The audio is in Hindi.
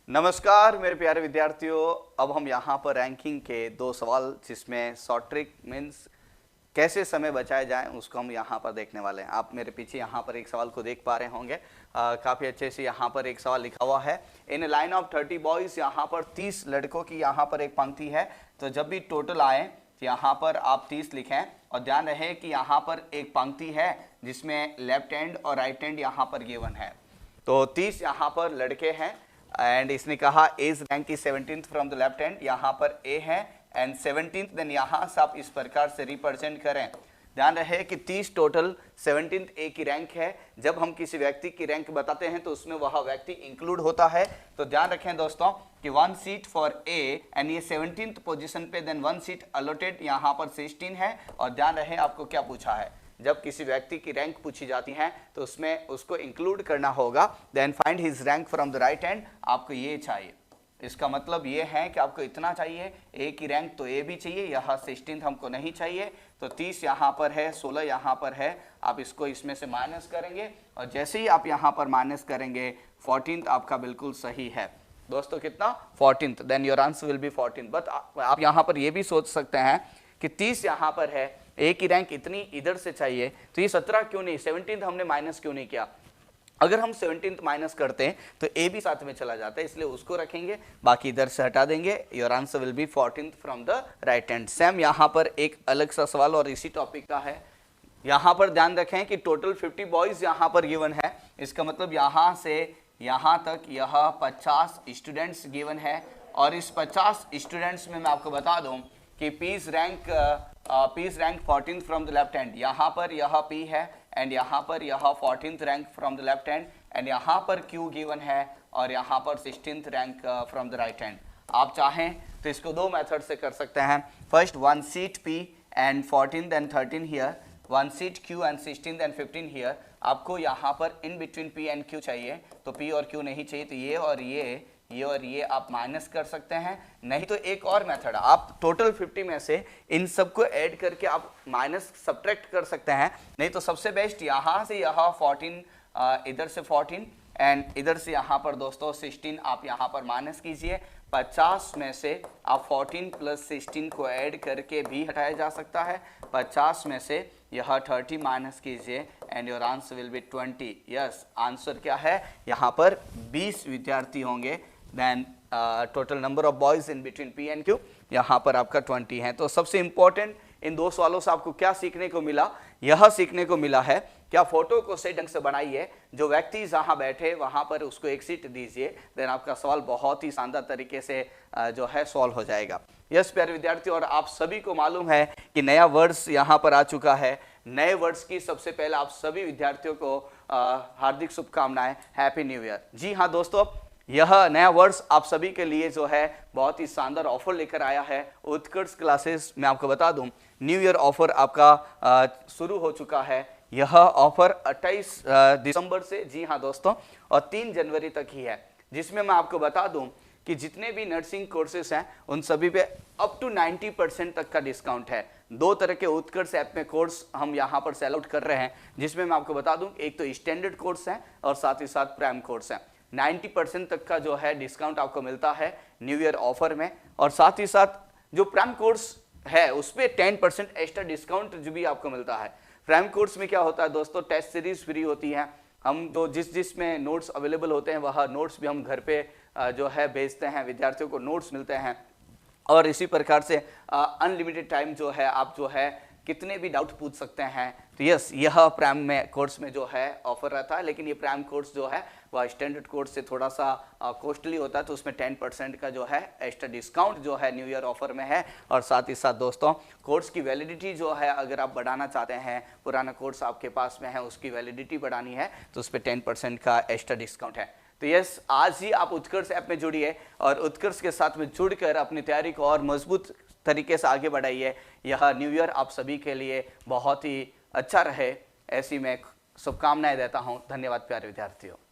नमस्कार मेरे प्यारे विद्यार्थियों। अब हम यहाँ पर रैंकिंग के दो सवाल जिसमें शॉर्ट ट्रिक मीन्स कैसे समय बचाया जाए उसको हम यहाँ पर देखने वाले हैं। आप मेरे पीछे यहाँ पर एक सवाल को देख पा रहे होंगे, काफ़ी अच्छे से यहाँ पर एक सवाल लिखा हुआ है। इन लाइन ऑफ 30 बॉयज़, यहाँ पर 30 लड़कों की यहाँ पर एक पंक्ति है। तो जब भी टोटल आए तो यहाँ पर आप 30 लिखें और ध्यान रहे कि यहाँ पर एक पंक्ति है जिसमें लेफ्ट हैंड और राइट हैंड यहाँ पर गिवन है। तो 30 यहाँ पर लड़के हैं एंड इसने कहा एज रैंक की 17th from the left hand, यहाँ पर ए है एंड 17th, देन यहाँ से आप इस प्रकार से रिप्रेजेंट करें। ध्यान रहे कि 30 टोटल 17th ए की रैंक है। जब हम किसी व्यक्ति की रैंक बताते हैं तो उसमें वह व्यक्ति इंक्लूड होता है। तो ध्यान रखें दोस्तों कि 1 सीट फॉर ए एंड ये 17th पोजीशन पे, देन 1 सीट अलॉटेड यहाँ पर 16 है। और ध्यान रहे आपको क्या पूछा है, जब किसी व्यक्ति की रैंक पूछी जाती है तो उसमें उसको इंक्लूड करना होगा। Then find his rank from the right hand, आपको ये चाहिए। इसका मतलब ये है कि आपको इतना चाहिए, ए की रैंक तो ए भी चाहिए, यहाँ 16th हमको नहीं चाहिए। तो 30 यहाँ पर है, 16 यहाँ पर है, आप इसको इसमें से माइनस करेंगे और जैसे ही आप यहाँ पर माइनस करेंगे 14th आपका बिल्कुल सही है दोस्तों। कितना 14th, then your answer will be 14। But आप यहाँ पर ये भी सोच सकते हैं कि 30 यहाँ पर है, ए की रैंक इतनी इधर से चाहिए, तो ये 17 क्यों नहीं, 17th हमने माइनस क्यों नहीं किया। अगर हम 17th माइनस करते हैं तो ए भी साथ में चला जाता है, इसलिए उसको रखेंगे, बाकी इधर से हटा देंगे। Your answer will B 14th from the right hand. Same यहाँ पर एक अलग सा सवाल और इसी टॉपिक का है। यहाँ पर ध्यान रखें कि टोटल 50 बॉयज यहाँ पर गिवन है। इसका मतलब यहाँ से यहाँ तक यह 50 स्टूडेंट्स गिवन है और इस 50 स्टूडेंट्स में मैं आपको बता दूं कि P's rank 14th from the left hand, यहाँ पर यह पी है एंड यहाँ पर यह 14th rank from the left hand and यहाँ पर क्यू गिवन है और यहाँ पर 16th rank from the right hand. आप चाहें तो इसको दो मेथड से कर सकते हैं। First 1 seat P and 14th and 13 here, 1 seat Q and 16th and 15 here. आपको यहाँ पर इन बिटवीन पी एंड क्यू चाहिए, तो पी और क्यू नहीं चाहिए, तो ये और ये आप माइनस कर सकते हैं। नहीं तो एक और मेथड, आप टोटल 50 में से इन सबको ऐड करके आप माइनस सब्ट्रैक्ट कर सकते हैं। नहीं तो सबसे बेस्ट यहाँ से यहाँ 14, इधर से 14 एंड इधर से यहाँ पर दोस्तों 16 आप यहाँ पर माइनस कीजिए। 50 में से आप 14 प्लस 16 को ऐड करके भी हटाया जा सकता है। 50 में से यह 30 माइनस कीजिए and your answer will be 20। Yes, answer क्या है, यहाँ पर 20 विद्यार्थी होंगे। Then total number of boys in between P and Q, यहाँ पर आपका 20 है। तो सबसे इंपॉर्टेंट इन दो सवालों से आपको क्या सीखने को मिला, यह सीखने को मिला है क्या फोटो को सही ढंग से बनाइए, जो व्यक्ति जहां बैठे वहां पर उसको एक सीट दीजिए, देन आपका सवाल बहुत ही शानदार तरीके से जो है सॉल्व हो जाएगा। यस प्यारे विद्यार्थी, और आप सभी को मालूम है कि नया वर्ड्स यहाँ पर आ चुका है। नए वर्ड्स की सबसे पहले आप सभी विद्यार्थियों को हार्दिक शुभकामनाएं, हैप्पी न्यू ईयर। जी हाँ दोस्तों, यह नया वर्ष आप सभी के लिए जो है बहुत ही शानदार ऑफर लेकर आया है उत्कर्ष क्लासेस। मैं आपको बता दूं न्यू ईयर ऑफर आपका शुरू हो चुका है। यह ऑफर 28 दिसंबर से, जी हाँ दोस्तों, और 3 जनवरी तक ही है, जिसमें मैं आपको बता दूं कि जितने भी नर्सिंग कोर्सेस हैं उन सभी पे अप टू 90% तक का डिस्काउंट है। 2 तरह के उत्कर्ष ऐप में कोर्स हम यहाँ पर सेल आउट कर रहे हैं, जिसमें मैं आपको बता दूं एक तो स्टैंडर्ड कोर्स है और साथ ही साथ प्राइम कोर्स है। 90% तक का जो है डिस्काउंट आपको मिलता है न्यू ईयर ऑफर में, और साथ ही साथ जो प्राइम कोर्स है उस पर 10% एक्स्ट्रा डिस्काउंट जो भी आपको मिलता है। प्राइम कोर्स में क्या होता है दोस्तों, टेस्ट सीरीज फ्री होती है। हम तो जिसमें नोट्स अवेलेबल होते हैं वह नोट्स भी हम घर पे जो है भेजते हैं, विद्यार्थियों को नोट्स मिलते हैं, और इसी प्रकार से अनलिमिटेड टाइम जो है आप जो है कितने भी डाउट पूछ सकते हैं। तो यस, यह प्राइम में कोर्स में जो है ऑफर रहता है, लेकिन ये प्राइम कोर्स जो है वह स्टैंडर्ड कोर्स से थोड़ा सा कॉस्टली होता है, तो उसमें 10% का जो है एक्स्ट्रा डिस्काउंट जो है न्यू ईयर ऑफर में है। और साथ ही साथ दोस्तों कोर्स की वैलिडिटी जो है अगर आप बढ़ाना चाहते हैं, पुराना कोर्स आपके पास में है उसकी वैलिडिटी बढ़ानी है, तो उस पर 10% का एक्स्ट्रा डिस्काउंट है। तो यस, आज ही आप उत्कर्ष ऐप में जुड़िए और उत्कर्ष के साथ में जुड़कर अपनी तैयारी को और मजबूत तरीके से आगे बढ़ाइए। यह न्यू ईयर आप सभी के लिए बहुत ही अच्छा रहे, ऐसी मैं शुभकामनाएं देता हूं। धन्यवाद प्यारे विद्यार्थियों।